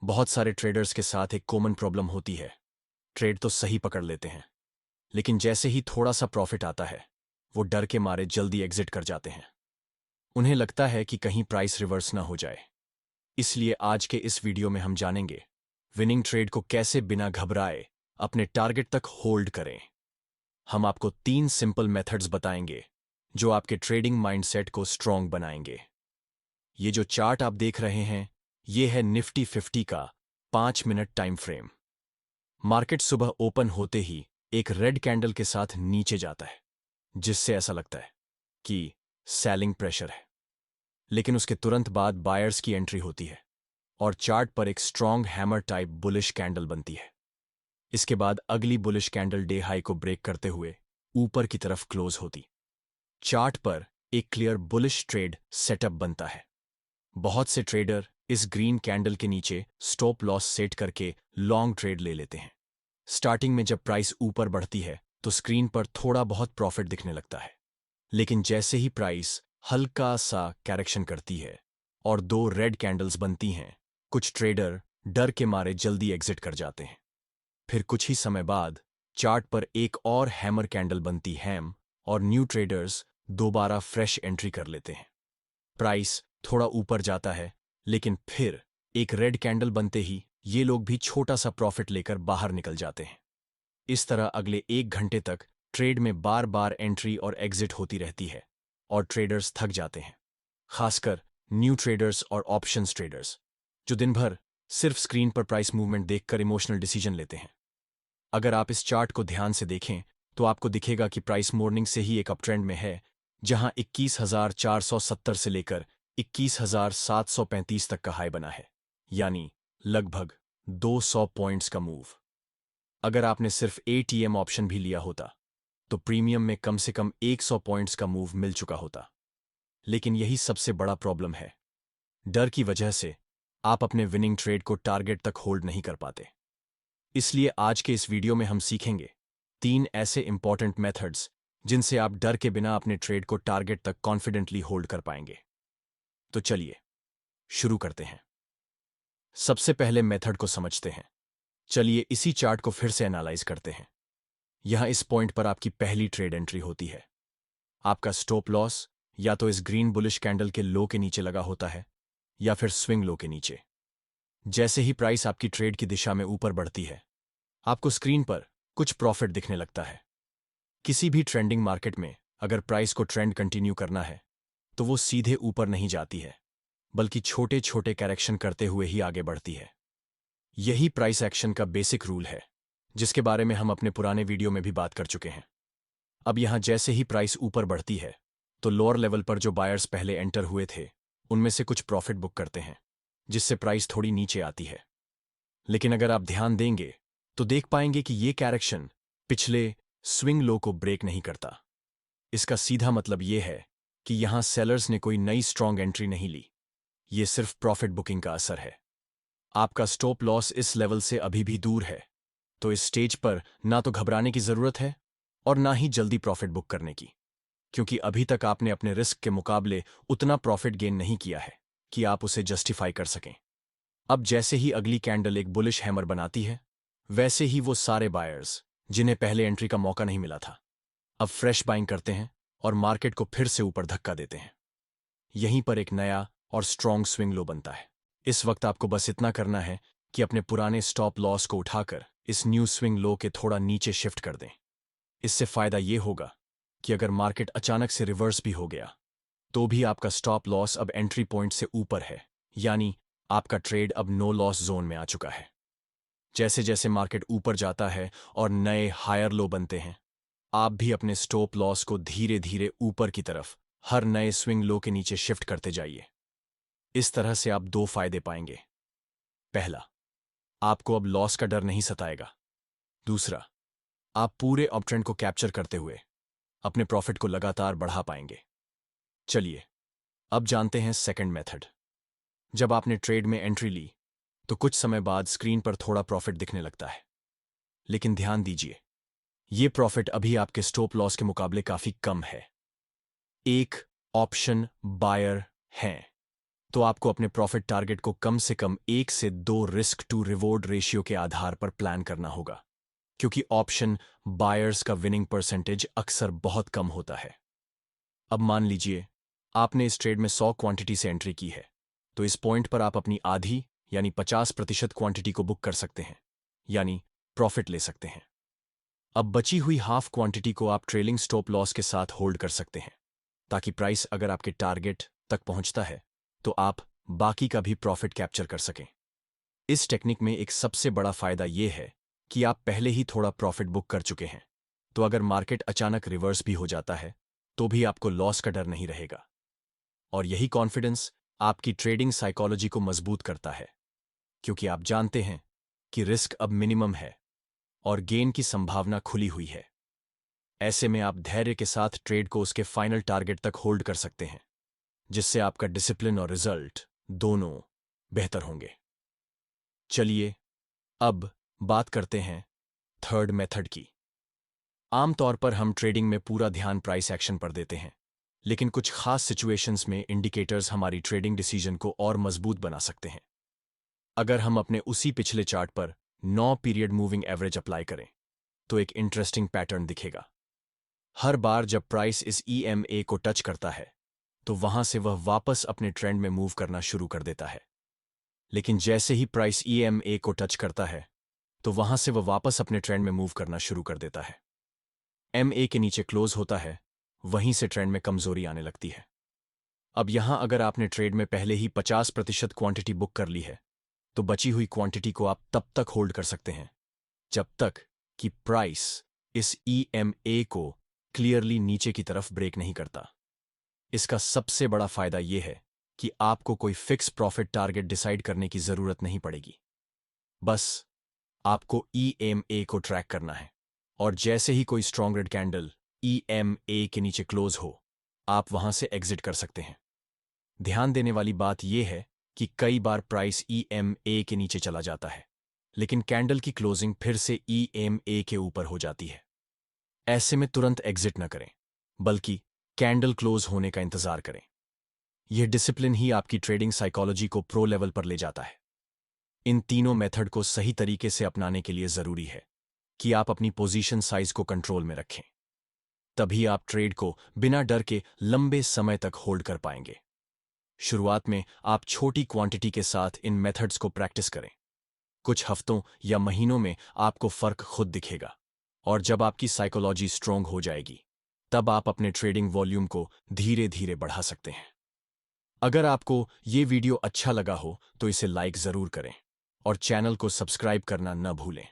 बहुत सारे ट्रेडर्स के साथ एक कॉमन प्रॉब्लम होती है। ट्रेड तो सही पकड़ लेते हैं, लेकिन जैसे ही थोड़ा सा प्रॉफिट आता है, वो डर के मारे जल्दी एग्जिट कर जाते हैं। उन्हें लगता है कि कहीं प्राइस रिवर्स ना हो जाए। इसलिए आज के इस वीडियो में हम जानेंगे विनिंग ट्रेड को कैसे बिना घबराए अपने टारगेट तक होल्ड करें। हम आपको 3 सिंपल मेथड्स बताएंगे जो आपके ट्रेडिंग माइंडसेट को स्ट्रांग बनाएंगे। ये जो चार्ट आप देख रहे हैं, ये है निफ्टी 50 का 5 मिनट टाइम फ्रेम। मार्केट सुबह ओपन होते ही एक रेड कैंडल के साथ नीचे जाता है, जिससे ऐसा लगता है कि सेलिंग प्रेशर है। लेकिन उसके तुरंत बाद बायर्स की एंट्री होती है और चार्ट पर एक strong hammer type bullish candle बनती है। इसके बाद अगली बुलिश कैंडल डे हाई को ब्रेक करते हुए ऊपर की तरफ क्लोज होती। चार्ट पर एक क्लियर बुलिश ट्रेड सेटअप बनता है। बहुत से ट्रेडर इस ग्रीन कैंडल के नीचे स्टॉप लॉस सेट करके लॉन्ग ट्रेड ले लेते हैं। स्टार्टिंग में जब प्राइस ऊपर बढ़ती है तो स्क्रीन पर थोड़ा बहुत प्रॉफिट दिखने लगता है, लेकिन जैसे ही प्राइस हल्का सा करेक्शन करती है और 2 रेड कैंडल्स बनती हैं, कुछ ट्रेडर डर के मारे जल्दी एग्जिट कर जाते हैं। फिर कुछ ही समय बाद चार्ट पर एक और हैमर कैंडल बनती है और न्यू ट्रेडर्स दोबारा फ्रेश एंट्री कर लेते हैं। प्राइस थोड़ा ऊपर जाता है, लेकिन फिर एक रेड कैंडल बनते ही ये लोग भी छोटा सा प्रॉफिट लेकर बाहर निकल जाते हैं। इस तरह अगले 1 घंटे तक ट्रेड में बार बार एंट्री और एग्जिट होती रहती है और ट्रेडर्स थक जाते हैं, खासकर न्यू ट्रेडर्स और ऑप्शंस ट्रेडर्स, जो दिन भर सिर्फ स्क्रीन पर प्राइस मूवमेंट देखकर इमोशनल डिसीजन लेते हैं। अगर आप इस चार्ट को ध्यान से देखें तो आपको दिखेगा कि प्राइस मॉर्निंग से ही एक अपट्रेंड में है, जहां 21,470 से लेकर 21,735 तक का हाई बना है, यानी लगभग 200 पॉइंट्स का मूव। अगर आपने सिर्फ एटीएम ऑप्शन भी लिया होता तो प्रीमियम में कम से कम 100 पॉइंट्स का मूव मिल चुका होता। लेकिन यही सबसे बड़ा प्रॉब्लम है। डर की वजह से आप अपने विनिंग ट्रेड को टारगेट तक होल्ड नहीं कर पाते। इसलिए आज के इस वीडियो में हम सीखेंगे 3 ऐसे इंपॉर्टेंट मेथड्स जिनसे आप डर के बिना अपने ट्रेड को टारगेट तक कॉन्फिडेंटली होल्ड कर पाएंगे। तो चलिए शुरू करते हैं। सबसे पहले मेथड को समझते हैं। चलिए इसी चार्ट को फिर से एनालाइज करते हैं। यहां इस पॉइंट पर आपकी पहली ट्रेड एंट्री होती है। आपका स्टॉप लॉस या तो इस ग्रीन बुलिश कैंडल के लो के नीचे लगा होता है या फिर स्विंग लो के नीचे। जैसे ही प्राइस आपकी ट्रेड की दिशा में ऊपर बढ़ती है, आपको स्क्रीन पर कुछ प्रॉफिट दिखने लगता है। किसी भी ट्रेंडिंग मार्केट में अगर प्राइस को ट्रेंड कंटिन्यू करना है तो वो सीधे ऊपर नहीं जाती है, बल्कि छोटे छोटे करेक्शन करते हुए ही आगे बढ़ती है। यही प्राइस एक्शन का बेसिक रूल है, जिसके बारे में हम अपने पुराने वीडियो में भी बात कर चुके हैं। अब यहां जैसे ही प्राइस ऊपर बढ़ती है तो लोअर लेवल पर जो बायर्स पहले एंटर हुए थे, उनमें से कुछ प्रॉफिट बुक करते हैं, जिससे प्राइस थोड़ी नीचे आती है। लेकिन अगर आप ध्यान देंगे तो देख पाएंगे कि ये करेक्शन पिछले स्विंग लो को ब्रेक नहीं करता। इसका सीधा मतलब ये है कि यहां सेलर्स ने कोई नई स्ट्रांग एंट्री नहीं ली, ये सिर्फ प्रॉफिट बुकिंग का असर है। आपका स्टॉप लॉस इस लेवल से अभी भी दूर है, तो इस स्टेज पर ना तो घबराने की जरूरत है और ना ही जल्दी प्रॉफिट बुक करने की, क्योंकि अभी तक आपने अपने रिस्क के मुकाबले उतना प्रॉफिट गेन नहीं किया है कि आप उसे जस्टिफाई कर सकें। अब जैसे ही अगली कैंडल एक बुलिश हैमर बनाती है, वैसे ही वो सारे बायर्स जिन्हें पहले एंट्री का मौका नहीं मिला था, अब फ्रेश बाइंग करते हैं और मार्केट को फिर से ऊपर धक्का देते हैं। यहीं पर एक नया और स्ट्रॉन्ग स्विंग लो बनता है। इस वक्त आपको बस इतना करना है कि अपने पुराने स्टॉप लॉस को उठाकर इस न्यू स्विंग लो के थोड़ा नीचे शिफ्ट कर दें। इससे फायदा ये होगा कि अगर मार्केट अचानक से रिवर्स भी हो गया तो भी आपका स्टॉप लॉस अब एंट्री पॉइंट से ऊपर है, यानी आपका ट्रेड अब नो लॉस जोन में आ चुका है। जैसे जैसे मार्केट ऊपर जाता है और नए हायर लो बनते हैं, आप भी अपने स्टॉप लॉस को धीरे धीरे ऊपर की तरफ हर नए स्विंग लो के नीचे शिफ्ट करते जाइए। इस तरह से आप 2 फायदे पाएंगे। पहला, आपको अब लॉस का डर नहीं सताएगा। दूसरा, आप पूरे अपट्रेंड को कैप्चर करते हुए अपने प्रॉफिट को लगातार बढ़ा पाएंगे। चलिए अब जानते हैं सेकंड मेथड। जब आपने ट्रेड में एंट्री ली तो कुछ समय बाद स्क्रीन पर थोड़ा प्रॉफिट दिखने लगता है, लेकिन ध्यान दीजिए, ये प्रॉफिट अभी आपके स्टॉप लॉस के मुकाबले काफी कम है। एक ऑप्शन बायर हैं, तो आपको अपने प्रॉफिट टारगेट को कम से कम 1 से 2 रिस्क टू रिवॉर्ड रेशियो के आधार पर प्लान करना होगा, क्योंकि ऑप्शन बायर्स का विनिंग परसेंटेज अक्सर बहुत कम होता है। अब मान लीजिए आपने इस ट्रेड में 100 क्वांटिटी से एंट्री की है, तो इस पॉइंट पर आप अपनी आधी यानी 50% क्वांटिटी को बुक कर सकते हैं, यानी प्रॉफिट ले सकते हैं। अब बची हुई हाफ क्वांटिटी को आप ट्रेलिंग स्टॉप लॉस के साथ होल्ड कर सकते हैं, ताकि प्राइस अगर आपके टारगेट तक पहुंचता है तो आप बाकी का भी प्रॉफिट कैप्चर कर सकें। इस टेक्निक में एक सबसे बड़ा फायदा यह है कि आप पहले ही थोड़ा प्रॉफिट बुक कर चुके हैं, तो अगर मार्केट अचानक रिवर्स भी हो जाता है तो भी आपको लॉस का डर नहीं रहेगा। और यही कॉन्फिडेंस आपकी ट्रेडिंग साइकोलॉजी को मजबूत करता है, क्योंकि आप जानते हैं कि रिस्क अब मिनिमम है और गेन की संभावना खुली हुई है। ऐसे में आप धैर्य के साथ ट्रेड को उसके फाइनल टारगेट तक होल्ड कर सकते हैं, जिससे आपका डिसिप्लिन और रिजल्ट दोनों बेहतर होंगे। चलिए अब बात करते हैं थर्ड मेथड की। आमतौर पर हम ट्रेडिंग में पूरा ध्यान प्राइस एक्शन पर देते हैं, लेकिन कुछ खास सिचुएशंस में इंडिकेटर्स हमारी ट्रेडिंग डिसीजन को और मजबूत बना सकते हैं। अगर हम अपने उसी पिछले चार्ट पर 9 पीरियड मूविंग एवरेज अप्लाई करें तो एक इंटरेस्टिंग पैटर्न दिखेगा। हर बार जब प्राइस इस EMA को टच करता है तो वहां से वह वापस अपने ट्रेंड में मूव करना शुरू कर देता है, लेकिन जैसे ही प्राइस EMA को टच करता है तो वहां से वह वापस अपने ट्रेंड में मूव करना शुरू कर देता है। MA के नीचे क्लोज होता है, वहीं से ट्रेंड में कमजोरी आने लगती है। अब यहां अगर आपने ट्रेड में पहले ही 50% क्वांटिटी बुक कर ली है तो बची हुई क्वांटिटी को आप तब तक होल्ड कर सकते हैं जब तक कि प्राइस इस EMA को क्लियरली नीचे की तरफ ब्रेक नहीं करता। इसका सबसे बड़ा फायदा यह है कि आपको कोई फिक्स प्रॉफिट टारगेट डिसाइड करने की जरूरत नहीं पड़ेगी। बस आपको EMA को ट्रैक करना है, और जैसे ही कोई स्ट्रॉन्ग रेड कैंडल EMA के नीचे क्लोज हो, आप वहां से एग्जिट कर सकते हैं। ध्यान देने वाली बात यह है कि कई बार प्राइस EMA के नीचे चला जाता है, लेकिन कैंडल की क्लोजिंग फिर से EMA के ऊपर हो जाती है। ऐसे में तुरंत एग्जिट न करें, बल्कि कैंडल क्लोज होने का इंतजार करें। यह डिसिप्लिन ही आपकी ट्रेडिंग साइकोलॉजी को प्रो लेवल पर ले जाता है। इन तीनों मेथड को सही तरीके से अपनाने के लिए जरूरी है कि आप अपनी पोजीशन साइज को कंट्रोल में रखें। तभी आप ट्रेड को बिना डर के लंबे समय तक होल्ड कर पाएंगे। शुरुआत में आप छोटी क्वांटिटी के साथ इन मेथड्स को प्रैक्टिस करें। कुछ हफ्तों या महीनों में आपको फर्क खुद दिखेगा, और जब आपकी साइकोलॉजी स्ट्रोंग हो जाएगी तब आप अपने ट्रेडिंग वॉल्यूम को धीरे धीरे बढ़ा सकते हैं। अगर आपको ये वीडियो अच्छा लगा हो तो इसे लाइक जरूर करें और चैनल को सब्सक्राइब करना न भूलें।